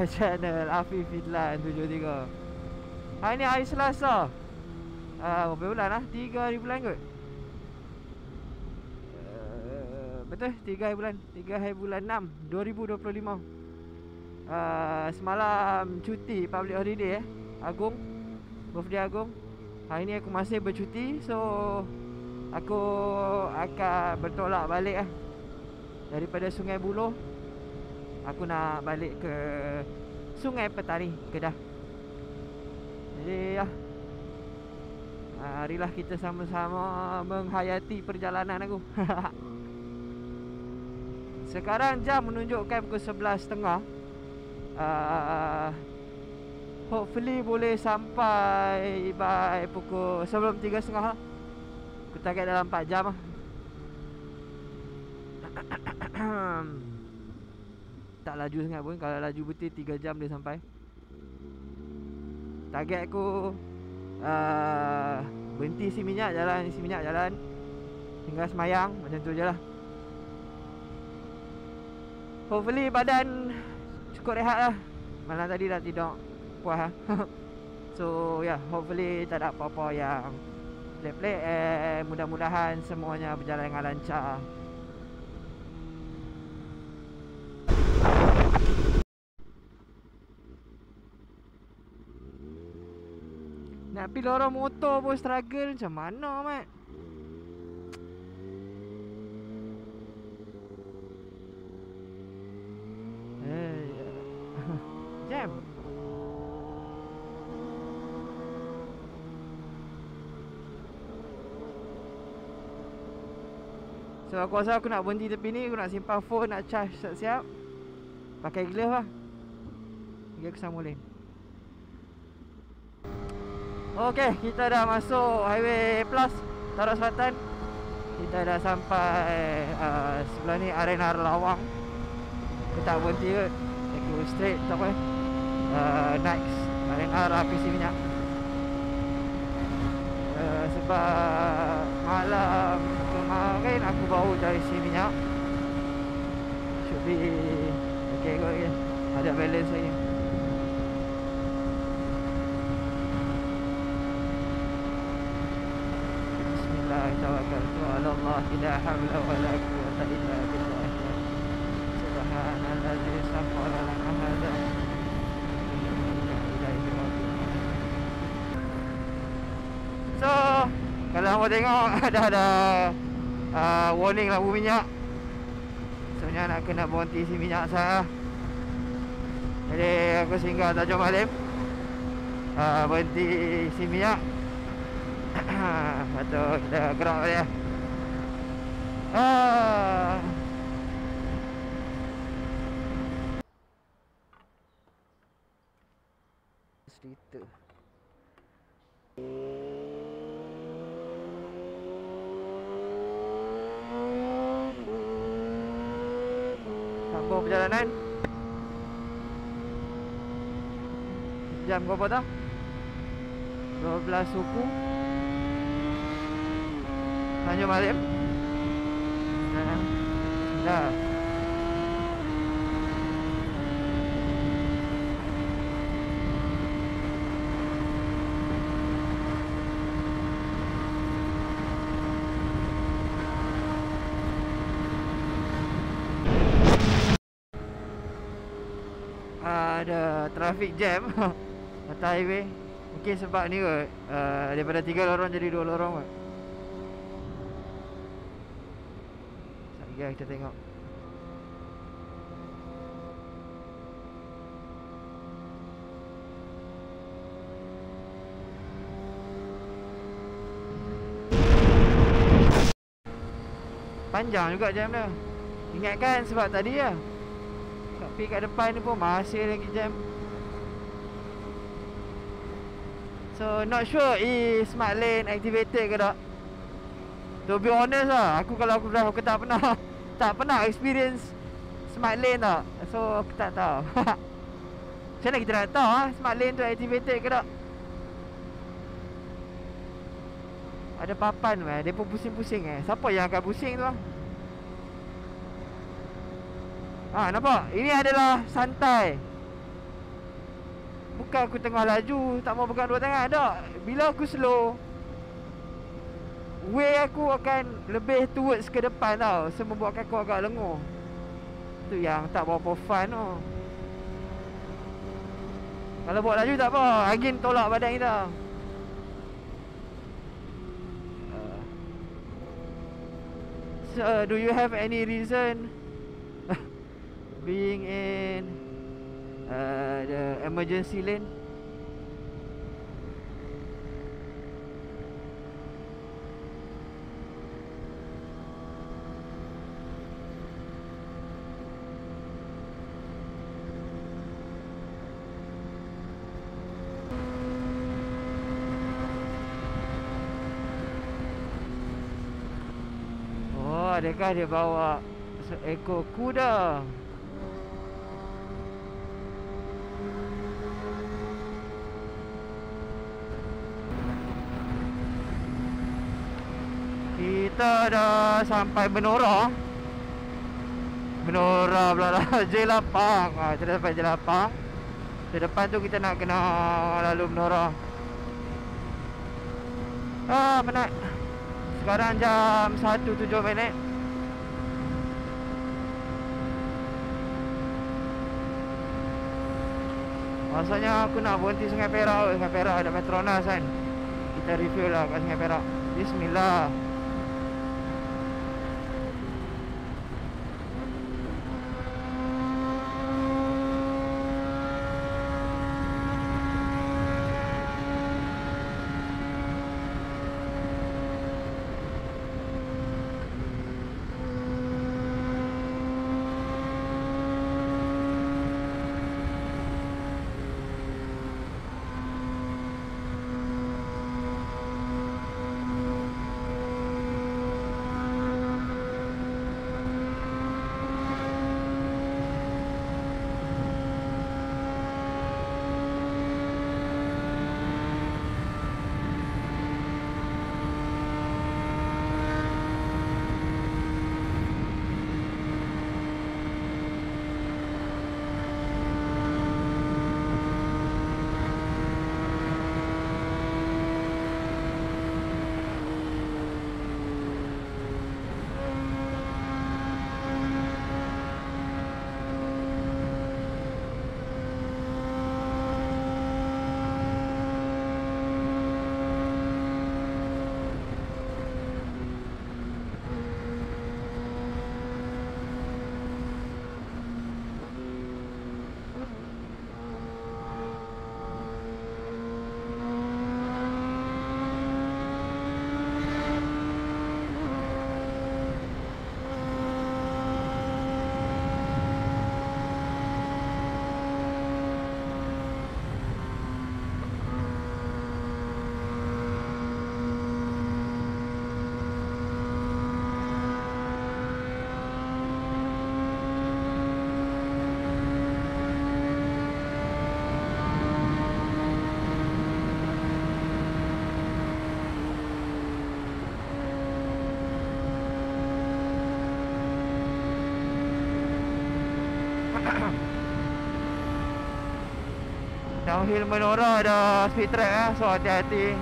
channel Afif Fidlan 73. Hari ni hari Selasa. Berapa bulan lah? 3 hari bulan kot. Betul, 3 hari bulan. 3 hari bulan 6 2025. Semalam cuti public holiday Agung, birthday Agung. Hari ni aku masih bercuti. So aku akan bertolak balik daripada Sungai Buloh. Aku nak balik ke Sungai Petani, Kedah. Jadi marilah kita sama-sama menghayati perjalanan aku. Sekarang jam menunjukkan pukul 11.30. Hopefully boleh sampai by pukul sebelum 3.30. Aku target dalam 4 jam tak laju sangat pun. Kalau laju betul 3 jam dia sampai. Target aku berhenti isi minyak, jalan hingga semayang. Macam tu je lah. Hopefully badan cukup rehat lah. Malam tadi dah tidur puas So hopefully tak ada apa-apa yang pelik-pelik. Mudah-mudahan semuanya berjalan dengan lancar. Nak pergi lorong motor pun struggle. Macam mana mat? Jam. So aku rasa aku nak berhenti tepi ni. Aku nak simpan phone, nak charge siap-siap. Pakai glove lah. Pergi aku sambung lane. Okey, kita dah masuk Highway Plus Tarak Selatan. Kita dah sampai sebelah ni Arena Lawang. Aku tak berhenti kot. Aku straight tak apa. Next Arena api isi minyak. Sebab malam kemarin aku baru dari isi minyak. Should be okay kot ya. Ada balance lagi. Tawakkaltu ala Allah, la haula wala quwwata illa billah. Subhanalladzi sakhkhara lana hadza. So, kalau hang tengok ada warning lampu minyak. Sebenarnya nak kena berhenti isi minyak saya. Jadi aku singgah Tanjung Malim. Berhenti isi minyak. Lepas tu kita gerak dia. Cerita sambung perjalanan. Jam berapa dah? 12 suku Tanjung Malim. Dah. Ada traffic jam atas highway. Mungkin sebab ni kot, daripada 3 lorong jadi 2 lorong kot. Sekejap kita tengok. Panjang juga jam dah. Ingatkan sebab tadi lah, tapi kat depan ni pun masih lagi jam. So not sure is smart lane activated ke tak. To be honest lah, aku kalau aku drive aku tak pernah experience smart lane tak. So aku tak tahu. Macam mana kita nak tahu smart lane tu activated ke tak. Ada papan dia pun pusing-pusing Siapa yang akan pusing tu nampak? Ini adalah santai. bukan aku tengah laju tak mau pegang dua tangan. Tak. Bila aku slow, way aku akan lebih towards ke depan tau. So membuatkan aku agak lenguh. Tu yang tak berapa fun tu. Kalau buat laju tak apa, angin tolak badan kita. So do you have any reason being in the emergency lane? Oh, adakah dia bawa seekor kuda? Kita dah sampai Benora. Benora pula lah. Jelapang. Kita dah sampai Jelapang. Di depan tu kita nak kena lalu Benora. Penat. Sekarang jam 1.07. Maksudnya aku nak berhenti Sungai Perak. Sungai Perak ada Petronas kan. Kita review lah kat Sungai Perak. Bismillah. Downhill Menora ada speed track so hati-hati.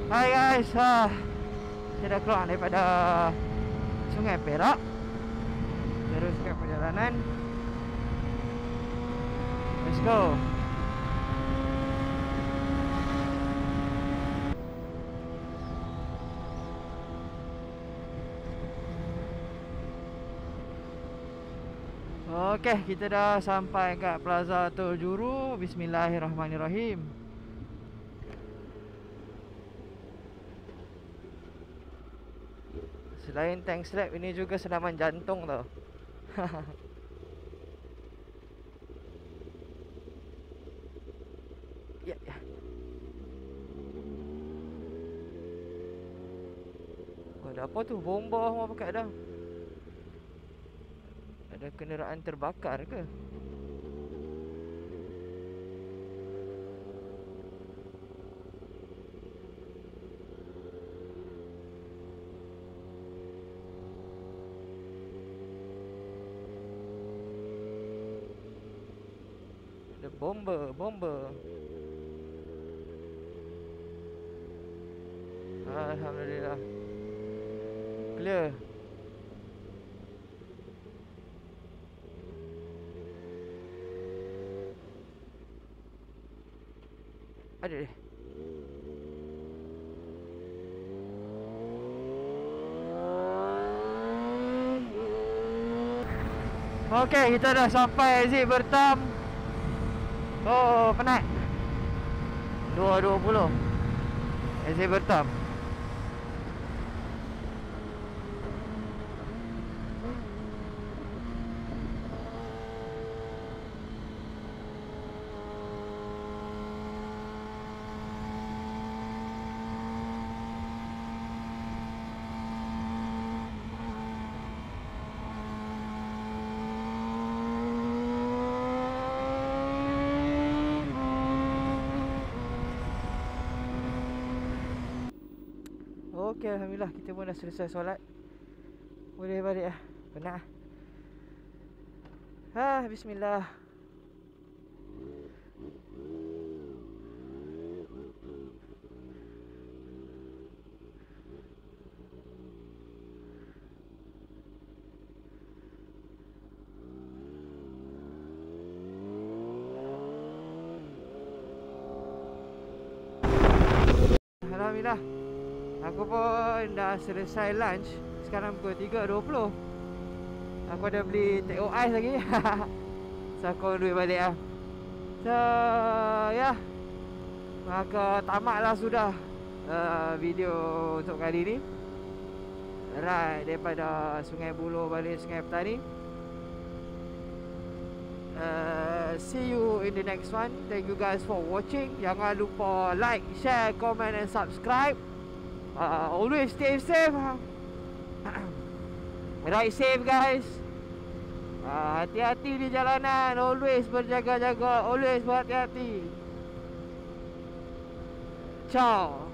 Hai guys, saya dah keluar daripada Sungai Perak. Teruskan perjalanan. Let's go. Okey, kita dah sampai kat Plaza Tol Juru. Bismillahirrahmanirrahim. Selain tank strap, ini juga senaman jantung tau. Ya, ya. Oh, ada apa tu? Bomba semua pakai dah. Ada kenderaan terbakar ke? Bomber, bomber. Alhamdulillah. Clear. Ada deh. Okey, kita dah sampai exit Bertam. Oh, penat. 2.20 exit Bertam. Okey, Alhamdulillah kita pun dah selesai solat. Boleh balik lah. Penat lah. Bismillah. Alhamdulillah. Aku pun dah selesai lunch. Sekarang pukul 3.20. Aku ada beli teh ais lagi. So aku duit balik lah. So ya, maka tamatlah sudah video untuk kali ni. Right daripada Sungai Buloh balik Sungai Petani. See you in the next one. Thank you guys for watching. Jangan lupa like, share, comment and subscribe. Always stay safe. Ride safe guys. Hati-hati di jalanan. Always berjaga-jaga. Always berhati-hati. Ciao.